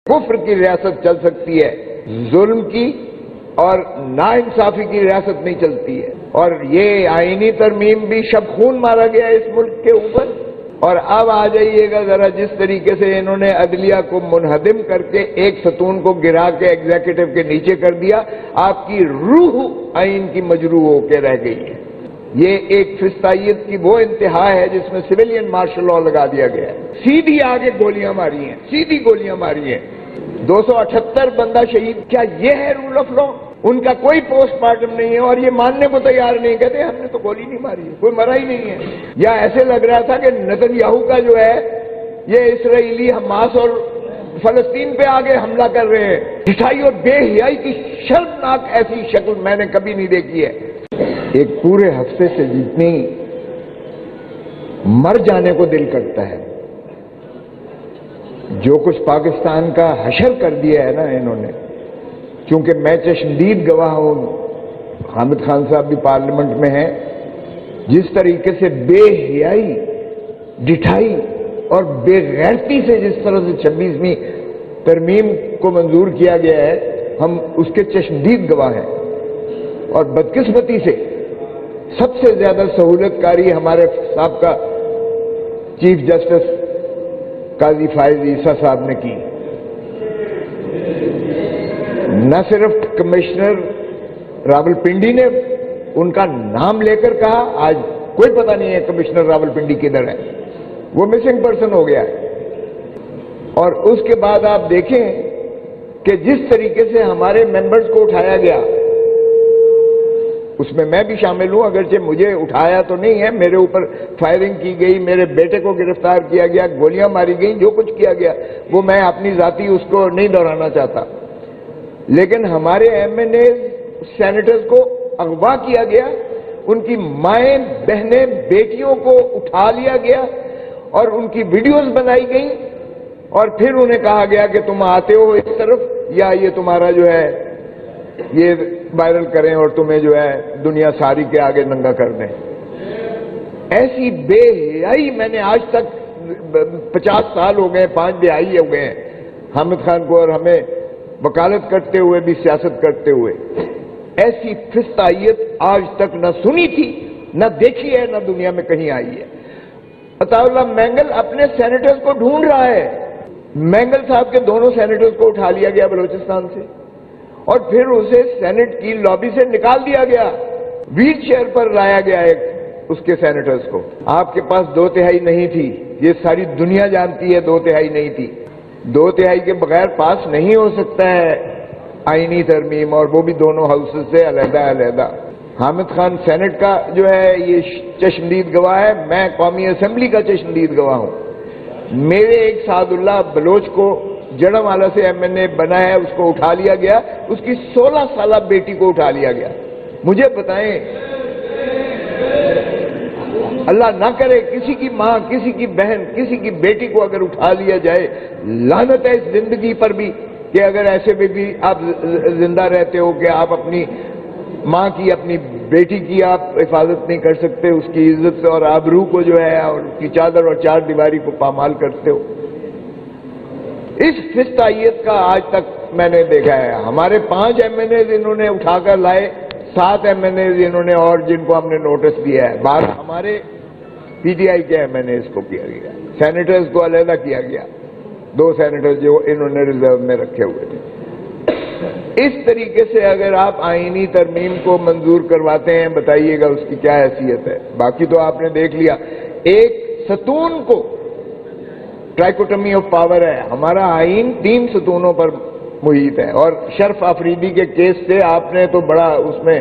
کفر کی ریاست چل سکتی ہے، ظلم کی اور ناانصافی کی ریاست نہیں چلتی ہے. اور یہ آئینی ترمیم بھی شب خون مارا گیا اس ملک کے اوپر. اور اب آ جائیے گا ذرا جس طریقے سے انہوں نے عدلیہ کو منہدم کر کے ایک ستون کو گرا کے ایگزیکٹو کے نیچے کر دیا، آپ کی روح آئین کی مجروح ہو کے رہ گئی ہے. یہ ایک فسطائیت کی وہ انتہا ہے جس میں سویلین مارشل لاء لگا دیا گیا ہے. سیدھی آگے گولیاں ماری ہیں، سیدھی گولیاں ماری ہیں. 278 بندہ شہید. کیا یہ ہے رول آف لا؟ ان کا کوئی پوسٹ مارٹم نہیں ہے اور یہ ماننے کو تیار نہیں، کہتے ہم نے تو گولی نہیں ماری ہے، کوئی مرا ہی نہیں ہے. یا ایسے لگ رہا تھا کہ نتن یاہو کا جو ہے یہ اسرائیلی حماس اور فلسطین پہ آگے حملہ کر رہے ہیں. ڈٹھائی اور بے حیائی کی شرمناک ایسی شکل میں نے کبھی نہیں دیکھی ہے. ایک پورے ہفتے سے جتنی مر جانے کو دل کرتا ہے. جو کچھ پاکستان کا حشر کر دیا ہے نا انہوں نے، کیونکہ میں چشمدید گواہ ہوں، حامد خان صاحب بھی پارلیمنٹ میں ہیں، جس طریقے سے بے حیائی، ڈٹھائی اور بے غیرتی سے جس طرح سے 26ویں ترمیم کو منظور کیا گیا ہے، ہم اس کے چشمدید گواہ ہیں. اور بدقسمتی سے سب سے زیادہ سہولت کاری ہمارے سابقہ چیف جسٹس قاضی فائز عیسیٰ صاحب نے کی. نہ صرف کمشنر راول پنڈی نے ان کا نام لے کر کہا، آج کوئی پتہ نہیں ہے کمشنر راول پنڈی کدھر ہے، وہ مسنگ پرسن ہو گیا ہے. اور اس کے بعد آپ دیکھیں کہ جس طریقے سے ہمارے ممبرز کو اٹھایا گیا، اس میں میں بھی شامل ہوں، اگرچہ مجھے اٹھایا تو نہیں ہے، میرے اوپر فائرنگ کی گئی، میرے بیٹے کو گرفتار کیا گیا، گولیاں ماری گئیں، جو کچھ کیا گیا وہ میں اپنی ذاتی اس کو نہیں دہرانا چاہتا. لیکن ہمارے ایم این اے سینیٹرز کو اغوا کیا گیا، ان کی مائیں بہنیں بیٹیوں کو اٹھا لیا گیا اور ان کی ویڈیوز بنائی گئیں، اور پھر انہیں کہا گیا کہ تم آتے ہو اس طرف یا یہ تمہارا جو ہے یہ وائرل کریں اور تمہیں جو ہے دنیا ساری کے آگے ننگا کر دیں. ایسی بے حیائی میں نے آج تک 50 سال ہو گئے، 5 دہائی ہو گئے ہیں حامد خان کو اور ہمیں وکالت کرتے ہوئے بھی، سیاست کرتے ہوئے. ایسی فسطائیت آج تک نہ سنی تھی، نہ دیکھی ہے، نہ دنیا میں کہیں آئی ہے. عطا اللہ مینگل اپنے سینیٹرز کو ڈھونڈ رہا ہے. مینگل صاحب کے دونوں سینیٹرز کو اٹھا لیا گیا بلوچستان سے اور پھر اسے سینٹ کی لابی سے نکال دیا گیا، ویل چیئر پر لایا گیا ایک اس کے سینیٹرز کو. آپ کے پاس 2/3 نہیں تھی، یہ ساری دنیا جانتی ہے 2/3 نہیں تھی. 2/3 کے بغیر پاس نہیں ہو سکتا ہے آئینی ترمیم، اور وہ بھی دونوں ہاؤسز سے علیحدہ علیحدہ. حامد خان سینٹ کا جو ہے یہ چشمدید گواہ ہے، میں قومی اسمبلی کا چشمدید گواہ ہوں. میرے ایک سعد اللہ بلوچ کو جڑم والا سے ایم این اے بنا ہے، اس کو اٹھا لیا گیا، اس کی 16 سالہ بیٹی کو اٹھا لیا گیا. مجھے بتائیں، اللہ نہ کرے کسی کی ماں، کسی کی بہن، کسی کی بیٹی کو اگر اٹھا لیا جائے، لعنت ہے اس زندگی پر بھی کہ اگر ایسے میں بھی آپ زندہ رہتے ہو کہ آپ اپنی ماں کی، اپنی بیٹی کی آپ حفاظت نہیں کر سکتے، اس کی عزت اور آبرو کو جو ہے اور اس کی چادر اور چار دیواری کو پامال کرتے ہو. اس فسطائیت کا آج تک میں نے دیکھا ہے. ہمارے 5 ایم این اے انہوں نے اٹھا کر لائے، 7 ایم این اے انہوں نے اور جن کو ہم نے نوٹس دیا ہے. بات ہمارے پی ٹی آئی کے ایم این اے کو کیا گیا، سینیٹرز کو علیحدہ کیا گیا، 2 سینیٹرز جو انہوں نے ریزرو میں رکھے ہوئے تھے. اس طریقے سے اگر آپ آئینی ترمیم کو منظور کرواتے ہیں، بتائیے گا اس کی کیا حیثیت ہے. باقی تو آپ نے دیکھ لیا، ایک ستون کو ٹرائکوٹمی آف پاور ہے. ہمارا آئین 3 ستونوں پر محیط ہے. اور شرف آفریدی کے کیس سے آپ نے تو بڑا، اس میں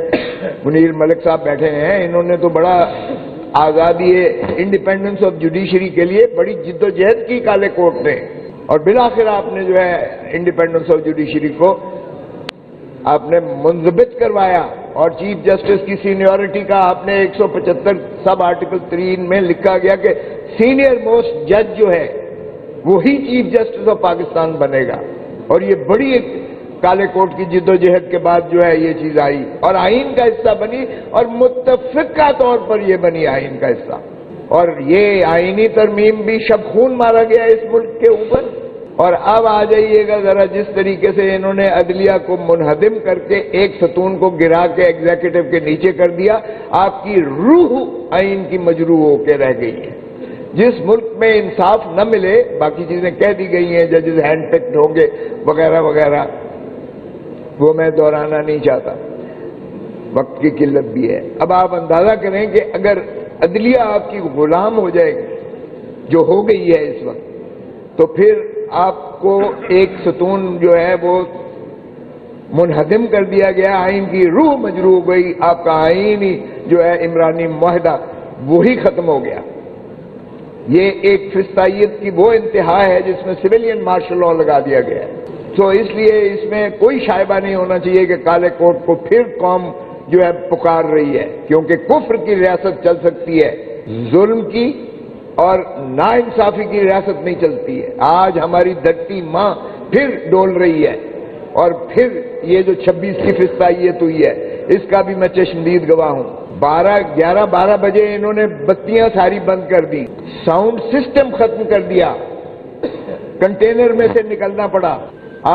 منیر ملک صاحب بیٹھے ہیں، انہوں نے تو بڑا آزادی انڈیپینڈنس آف جوڈیشری کے لیے بڑی جد و جہد کی کالے کوٹ نے، اور بالآخر آپ نے جو ہے انڈیپینڈنس آف جوڈیشری کو آپ نے منضبط کروایا. اور چیف جسٹس کی سینیورٹی کا آپ نے 175 سب آرٹیکل 3 میں لکھا گیا کہ سینئر موسٹ جج جو ہے وہی چیف جسٹس آف پاکستان بنے گا. اور یہ بڑی ایک کالے کوٹ کی جد و جہد کے بعد جو ہے یہ چیز آئی اور آئین کا حصہ بنی، اور متفقہ طور پر یہ بنی آئین کا حصہ. اور یہ آئینی ترمیم بھی شب خون مارا گیا اس ملک کے اوپر. اور اب آ جائیے گا ذرا جس طریقے سے انہوں نے عدلیہ کو منہدم کر کے ایک ستون کو گرا کے ایگزیکٹو کے نیچے کر دیا، آپ کی روح آئین کی مجروح ہو کے رہ گئی ہے۔ جس ملک میں انصاف نہ ملے، باقی چیزیں کہہ دی گئی ہیں، ججز ہینڈ پکڈ ہوں گے وغیرہ وغیرہ، وہ میں دہرانا نہیں چاہتا، وقت کی قلت بھی ہے۔ اب آپ اندازہ کریں کہ اگر عدلیہ آپ کی غلام ہو جائے گی، جو ہو گئی ہے اس وقت، تو پھر آپ کو ایک ستون جو ہے وہ منہدم کر دیا گیا، آئین کی روح مجروح ہو گئی، آپ کا آئین ہی جو ہے عمرانی معاہدہ وہی ختم ہو گیا۔ یہ ایک فسطائیت کی وہ انتہا ہے جس میں سویلین مارشل لاء لگا دیا گیا ہے۔ تو اس لیے اس میں کوئی شائبہ نہیں ہونا چاہیے کہ کالے کوٹ کو پھر قوم جو ہے پکار رہی ہے، کیونکہ کفر کی ریاست چل سکتی ہے، ظلم کی اور ناانصافی کی ریاست نہیں چلتی ہے۔ آج ہماری دھرتی ماں پھر ڈول رہی ہے، اور پھر یہ جو 26 کی فسطائیت ہوئی ہے اس کا بھی میں چشمدید گواہ ہوں۔ 12 بجے انہوں نے بتیاں ساری بند کر دی، ساؤنڈ سسٹم ختم کر دیا، کنٹینر میں سے نکلنا پڑا۔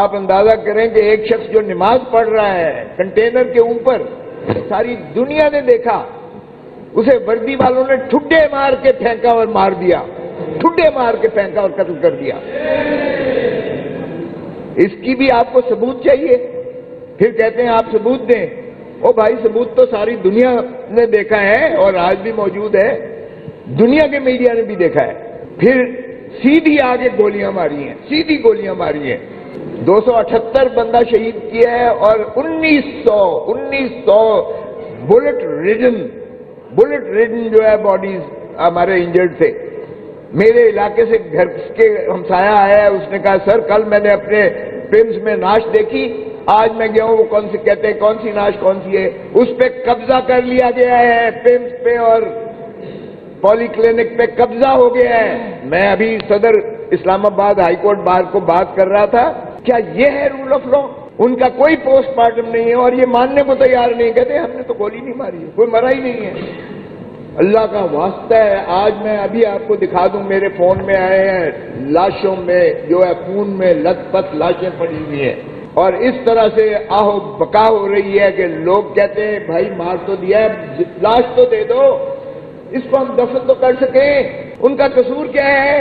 آپ اندازہ کریں کہ ایک شخص جو نماز پڑھ رہا ہے کنٹینر کے اوپر، ساری دنیا نے دیکھا، اسے وردی والوں نے ٹھڈے مار کے پھینکا اور مار دیا، ٹھڈے مار کے پھینکا اور قتل کر دیا۔ اس کی بھی آپ کو ثبوت چاہیے، پھر کہتے ہیں آپ ثبوت دیں۔ او بھائی، ثبوت تو ساری دنیا نے دیکھا ہے اور آج بھی موجود ہے، دنیا کے میڈیا نے بھی دیکھا ہے۔ پھر سیدھی آگے گولیاں ماری ہیں، سیدھی گولیاں ماری ہیں، 278 بندہ شہید کیا ہے، اور 1900 بلٹ ریڈن جو ہے باڈیز ہمارے انجرڈ تھے۔ میرے علاقے سے گھر کے ہمسایہ آیا ہے، اس نے کہا سر کل میں نے اپنے پمز میں ناش دیکھی، آج میں گیا ہوں، وہ کون سی کہتے ہیں کون سی ناش کون سی ہے، اس پہ قبضہ کر لیا گیا ہے، پمز پہ اور پولی کلینک پہ قبضہ ہو گیا ہے۔ میں ابھی صدر اسلام آباد ہائی کورٹ بار کو بات کر رہا تھا، کیا یہ ہے رول آف لا؟ ان کا کوئی پوسٹ مارٹم نہیں ہے اور یہ ماننے کو تیار نہیں، کہتے ہم نے تو گولی نہیں ماری ہے، کوئی مرا ہی نہیں ہے۔ اللہ کا واسطہ ہے، آج میں ابھی آپ کو دکھا دوں، میرے فون میں آئے ہیں، لاشوں میں جو ہے خون میں لت پت لاشیں پڑی ہوئی ہیں، اور اس طرح سے آہو بکا ہو رہی ہے کہ لوگ کہتے ہیں بھائی مار تو دیا ہے، لاش تو دے دو، اس کو ہم دفن تو کر سکیں۔ ان کا قصور کیا ہے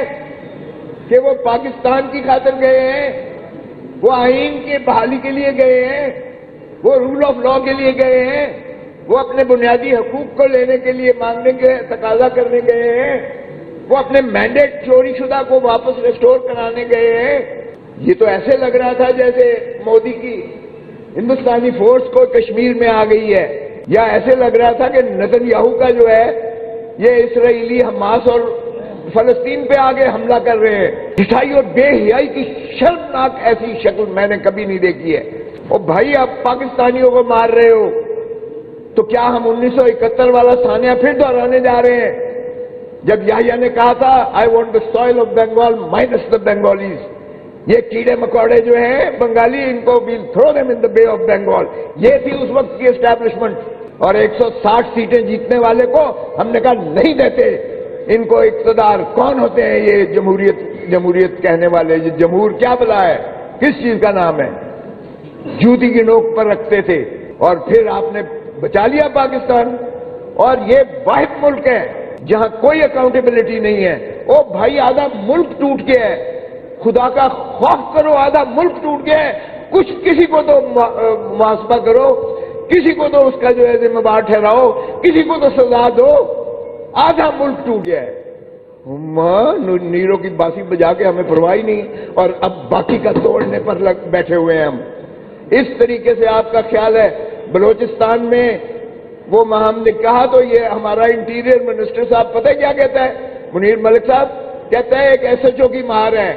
کہ وہ پاکستان کی خاطر گئے ہیں، وہ آئین کی بحالی کے لیے گئے ہیں، وہ رول آف لا کے لیے گئے ہیں، وہ اپنے بنیادی حقوق کو لینے کے لیے مانگنے کے تقاضا کرنے گئے ہیں، وہ اپنے مینڈیٹ چوری شدہ کو واپس ریسٹور کرانے گئے ہیں۔ یہ تو ایسے لگ رہا تھا جیسے مودی کی ہندوستانی فورس کو کشمیر میں آ گئی ہے، یا ایسے لگ رہا تھا کہ نتن یاہو کا جو ہے یہ اسرائیلی حماس اور فلسطین پہ آگے حملہ کر رہے ہیں۔ ڈٹائی اور بے حیائی کی شرمناک ایسی شکل میں نے کبھی نہیں دیکھی ہے۔ اور بھائی آپ پاکستانیوں کو مار رہے ہو تو کیا ہم 1971 والا سانیہ پھر دہرانے جا رہے ہیں جب یحییٰ نے کہا تھا I want the soil of Bengal minus the Bengalis? یہ کیڑے مکوڑے جو ہیں بنگالی، ان کو we'll throw them in the Bay of Bengal, یہ تھی اس وقت کی اسٹیبلشمنٹ۔ اور 160 سیٹیں جیتنے والے کو ہم نے کہا نہیں دیتے ان کو اقتدار۔ کون ہوتے ہیں یہ جمہوریت کہنے والے؟ یہ جمہور کیا بلا ہے، کس چیز کا نام ہے؟ جوتی کی نوک پر رکھتے تھے، اور پھر آپ نے بچا لیا پاکستان۔ اور یہ واحد ملک ہے جہاں کوئی اکاؤنٹیبلٹی نہیں ہے۔ او بھائی آدھا ملک ٹوٹ گیا ہے، خدا کا خوف کرو، آدھا ملک ٹوٹ گیا ہے، کچھ کسی کو تو محاسبہ کرو، کسی کو تو اس کا جو ہے ذمہ دار ٹھہراؤ، کسی کو تو سزا دو، آدھا ملک ٹوٹ گیا ہے۔ نیروں کی باسی بجا کے ہمیں پرواہ نہیں، اور اب باقی کا توڑنے پر بیٹھے ہوئے ہیں ہم۔ اس طریقے سے آپ کا خیال ہے بلوچستان میں وہ ہم نے کہا تو یہ ہمارا انٹیریئر منسٹر صاحب پتہ کیا کہتا ہے، منیر ملک صاحب کہتا ہے ایک ایس ایچ او کی مار ہے،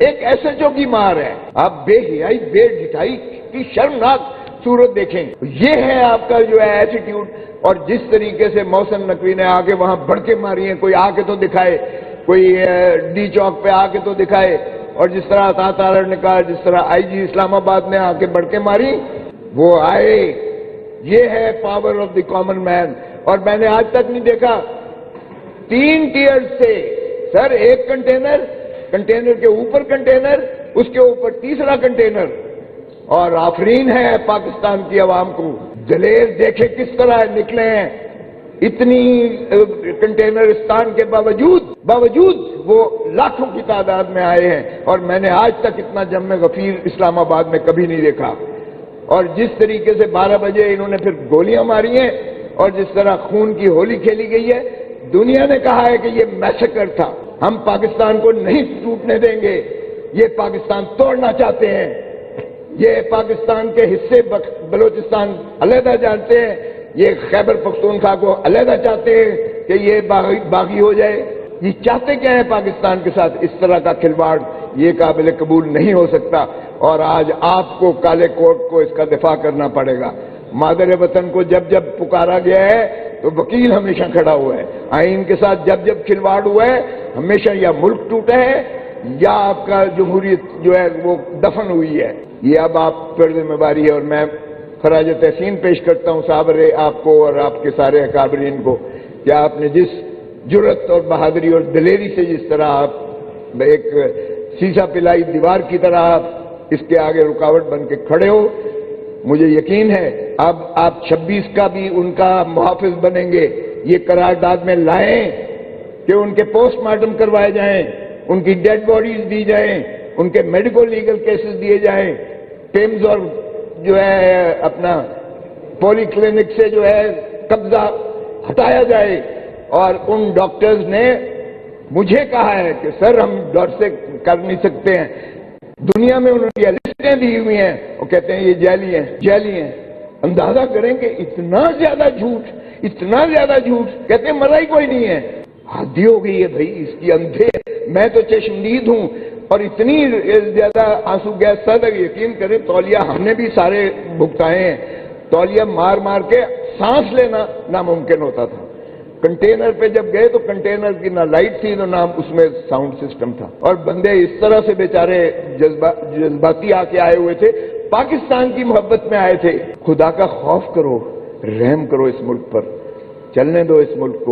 ایک ایس ایچ او کی مار ہے۔ آپ بے حیائی بے ڈٹائی کی شرمناک صورت دیکھیں، یہ ہے آپ کا جو ہے ایٹیٹیوڈ۔ اور جس طریقے سے محسن نقوی نے آ کے وہاں بڑکے ماری ہیں، کوئی آ کے تو دکھائے، کوئی ڈی چوک پہ آ کے تو دکھائے، اور جس طرح عطا تارڑ نے کہا، جس طرح آئی جی اسلام آباد نے آ کے بڑکے ماری، وہ آئے۔ یہ ہے power of the common man. اور میں نے آج تک نہیں دیکھا 3 ٹیئر سے، سر ایک کنٹینر کنٹینر کے اوپر کنٹینر، اس کے اوپر تیسرا کنٹینر، اور آفرین ہے پاکستان کی عوام کو، دلیر دیکھے کس طرح نکلے ہیں، اتنی کنٹینرستان کے باوجود وہ لاکھوں کی تعداد میں آئے ہیں، اور میں نے آج تک اتنا جم غفیر اسلام آباد میں کبھی نہیں دیکھا۔ اور جس طریقے سے 12 بجے انہوں نے پھر گولیاں ماری ہیں اور جس طرح خون کی ہولی کھیلی گئی ہے، دنیا نے کہا ہے کہ یہ میسیکر تھا، ہم پاکستان کو نہیں ٹوٹنے دیں گے، یہ پاکستان توڑنا چاہتے ہیں، یہ پاکستان کے حصے بلوچستان علیحدہ جانتے ہیں، یہ خیبر پختونخوا کو علیحدہ چاہتے ہیں کہ یہ باغی ہو جائے۔ یہ چاہتے کیا ہے پاکستان کے ساتھ؟ اس طرح کا کھلواڑ یہ قابل قبول نہیں ہو سکتا، اور آج آپ کو کالے کوٹ کو اس کا دفاع کرنا پڑے گا۔ مادر وطن کو جب جب پکارا گیا ہے تو وکیل ہمیشہ کھڑا ہوا ہے، آئین کے ساتھ جب جب کھلواڑ ہوا ہے ہمیشہ یا ملک ٹوٹا ہے یا آپ کا جمہوریت جو ہے وہ دفن ہوئی ہے۔ یہ اب آپ پر ذمہ داری ہے، اور میں خراج تحسین پیش کرتا ہوں صابر آپ کو اور آپ کے سارے اکابرین کو کہ آپ نے جس جرأت اور بہادری اور دلیری سے جس طرح آپ ایک سیسا پلائی دیوار کی طرح آپ اس کے آگے رکاوٹ بن کے کھڑے ہو، مجھے یقین ہے اب آپ 26 کا بھی ان کا محافظ بنیں گے۔ یہ قرارداد میں لائیں کہ ان کے پوسٹ مارٹم کروائے جائیں، ان کی ڈیڈ باڈیز دی جائیں، ان کے میڈیکل لیگل کیسز دیے جائیں، پیمز اور جو ہے اپنا پولی کلینک سے جو ہے قبضہ ہٹایا جائے۔ اور ان ڈاکٹرز نے مجھے کہا ہے کہ سر ہم ڈر سے کر نہیں سکتے ہیں، دنیا میں انہوں نے یہ لسٹیں دی ہوئی ہیں، وہ کہتے ہیں یہ جعلی ہیں۔ اندازہ کریں کہ اتنا زیادہ جھوٹ، کہتے ہیں مرا ہی کوئی نہیں ہے۔ حادی ہو گئی ہے بھائی اس کی اندھے، میں تو چشمدید ہوں، اور اتنی زیادہ آنسو گیس تھا کہ یقین کریں تولیہ ہم نے بھی سارے بھگتائے ہیں، تولیہ مار مار کے سانس لینا ناممکن ہوتا تھا۔ کنٹینر پہ جب گئے تو کنٹینر کی نہ لائٹ تھی نہ اس میں ساؤنڈ سسٹم تھا، اور بندے اس طرح سے بیچارے جذباتی آ کے آئے ہوئے تھے، پاکستان کی محبت میں آئے تھے۔ خدا کا خوف کرو، رحم کرو اس ملک پر، چلنے دو اس ملک کو۔